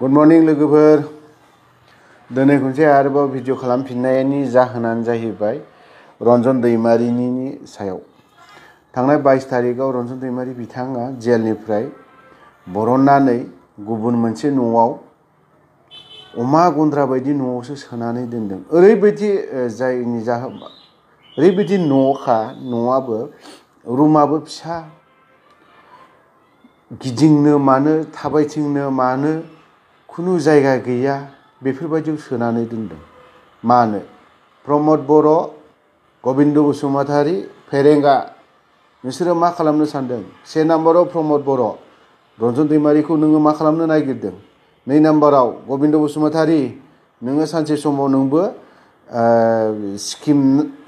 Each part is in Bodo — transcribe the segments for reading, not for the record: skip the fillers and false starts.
गुड मर्निं लोगोफोर दिनै खनसे आरोबाव भिडिअ खालामफिननायनि जाहोनानो जाहैबाय रन्जन दैमारिनि सायाव थांनाय 22 तारिखआव रन्जन दैमारि बिथाङा जेलनिफ्राय बरननानै गुबुन मोनसे न'आव अमा गन्द्रा बायदि न'आवसो सोनानै दोनदों। ओरैबायदि जायनि जाहोन ओरैबायदि न'खा न'आबो रुमाबो फिसा गिदिंनो मानो थाबायथिंनो मानो खुनु जायगा गैया बेफोरबायदियाव सोनानै दोनदों। मानो प्रमद बर' गबिन्द बसुमतारी फेरेंगा नोंसोरो मा खालामनो सानदों? से नाम्बाराव प्रमद बर' रन्जन दैमारिखौ नोङो मा खालामनो नागिरदों? 2 नाम्बाराव गबिन्द बसुमतारी नोङो सानसे समाव नोंबो सिक्किम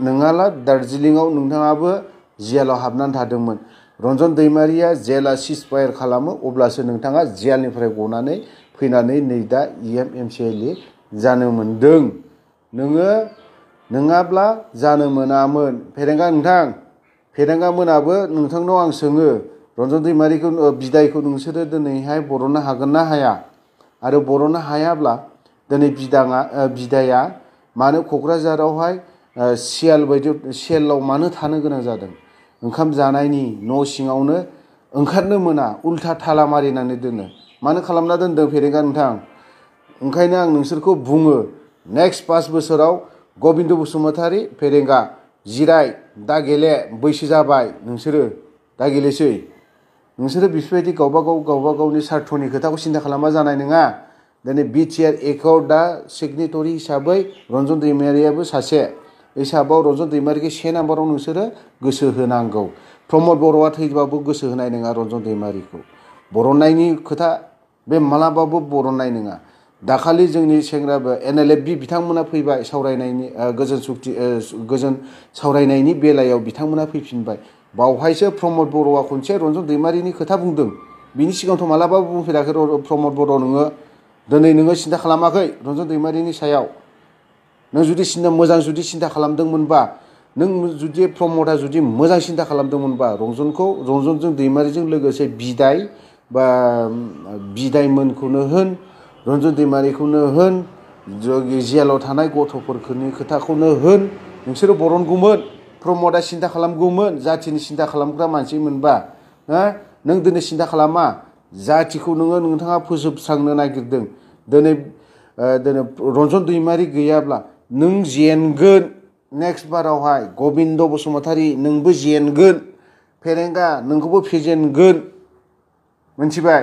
नङाला दार्जिलिंआव नोंथाङाबो जेलाव हाबनानै थादोंमोन। रन्जन दैमारिया जेला सिजफायार खालामो अब्लासो नोंथाङा जेलनिफ्राय गनानै फैनानै नै दा EMMCLA जानो मोनदों। नोङो नङाब्ला जानो मोनामोन। फेरेंगा मोनाबो नोंथांनाव आं सोङो रन्जन दैमारिखौ बिदायखौ नोंसोरो दिनैहाय बरननो हागोन ना हाया? आरो बरननो हायाब्ला दिनै बिदाया मानो क'क्राझारावहाय सेलाव मानो थानो गोनां जादों? ओंखाम जानायनि न' सिङावनो ओंखारनो मोना उल्था थाला मारिनानै दोनो। मानो खालामना दोनदों फेरेंगा नोंथां? ओंखायनो आं नोंसोरखौ बुङो नेक्स्ट 5 बोसोराव गबिन्द बसुमतारी फेरेंगा जिराय दा गेले बैसो जाबाय नोंसोरो दा गेलेसै। नोंसोरो बेफोरबायदि गावबा गावनि सार्थनि खोथाखौ सिन्था खालामा जानाय नङा। दिनै BTR एकर्ड दा सिगनेटरि हिसाबै रन्जन दैमारियाबो सासे हिसाबाव रन्जन दैमारिखौ 1 नाम्बाराव नोंसोरो गोसो होनांगौ। प्रमद बर'आ थैबाबो गोसो होनाय नङा रन्जन दैमारिखौ। बरननायनि खोथा बे मालाबाबो बरननाय नङा। दाखालि जोंनि सेंग्राबो NLFB बिथांमोना फैबाय सावरायनायनि गोजोन सावरायनायनि बेलायाव बिथांमोना फैफिनबाय। बावहायसो प्रमद बर'आ खनसे रन्जन दैमारिनि खोथा बुंदों। बिनि सिगांथ' मालाबाबो बुंफेराखै प्रमद बर' नोङो दिनै नोङो सिन्था खालामाखै रन्जन दैमारिनि सायाव। नों जुदि मोजां सिन्था खालामदोंमोनबा नों जुदि प्रमदआ जुदि मोजां सिन्था खालामदोंमोनबा रन्जनजों दैमारिजों लोगोसे बिदायमोनखौनो होन रन्जन दैमारिखौनो होन जेलाव थानाय गथ'फोरनि खोथाखौनो होन नोंसोरो बरनगौमोन। प्रमदआ सिन्था खालामगौमोन जाथिनि सिन्था खालामग्रा मानसिमोनबा। नों दिनै सिन्था खालामा जाथिखौ नोंथाङा फोजोबस्रांनो नागिरदों। दिनै रन्जन दैमारि गैयाब्ला नों जेनगोन। नेक्स्ट बारावहाय गबिन्द बसुमतारी नोंबो जेनगोन। फेरेंगा नोंखौबो फेजेनगोन। मिथिबाय?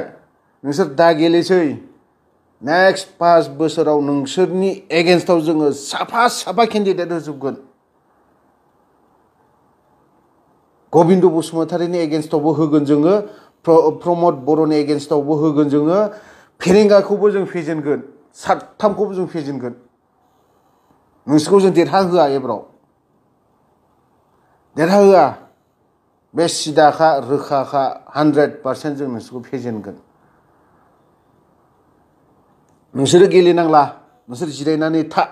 नोंसोर दा गेलेसै। नेक्स्ट 5 बोसोराव नोंसोरनि एगेन्स्टआव जोङो साफा केन्डिडेट होजोबगोन। गबिन्द बसुमतारीनि एगेन्स्टआवबो होगोन जोङो। प्रमद बर'नि एगेन्स्टआवबो होगोन जोङो। फेरेंगाखौबो जों फेजेनगोन। 3खौबो जों फेजेनगोन। नोंसोरखौ जों देरहाहोआ एबाराव। देरहाहोआ। बे सिदाखा रोखाखा 100% जों नोंसोरखौ फेजेनगोन। नोंसोरो गेलेनांला। नोंसोर जिरायनानै था।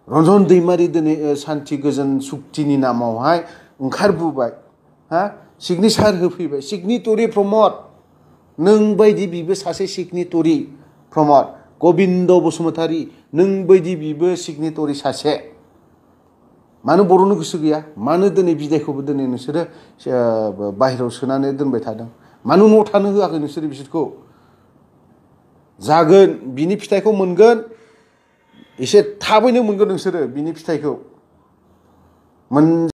रन्जन दैमारि दिनै सान्थि गोजोन सुक्तिनि नामावहाय ओंखारबोबाय। सिगनेसार होफैबाय। सिगनेटरि प्रमद नों बायदि बिबो सासे सिगनेटरि प्रमद। गबिन्द बसुमतारी नों बायदि बिबो सिगनेटरि सासे। मानो बर'नो गोसो गैया? मानो दिनै बिदायखौबो दिनै नोंसोरो बाहेरायाव सोनानै दोनबाय थादों? मानो न'आव थानो होआखै नोंसोरो बिसोरखौ? जागोन बिनि फिथाइखौ मोनगोन। एसे थाबैनो मोनगोन नोंसोरो बिनि फिथाइखौ।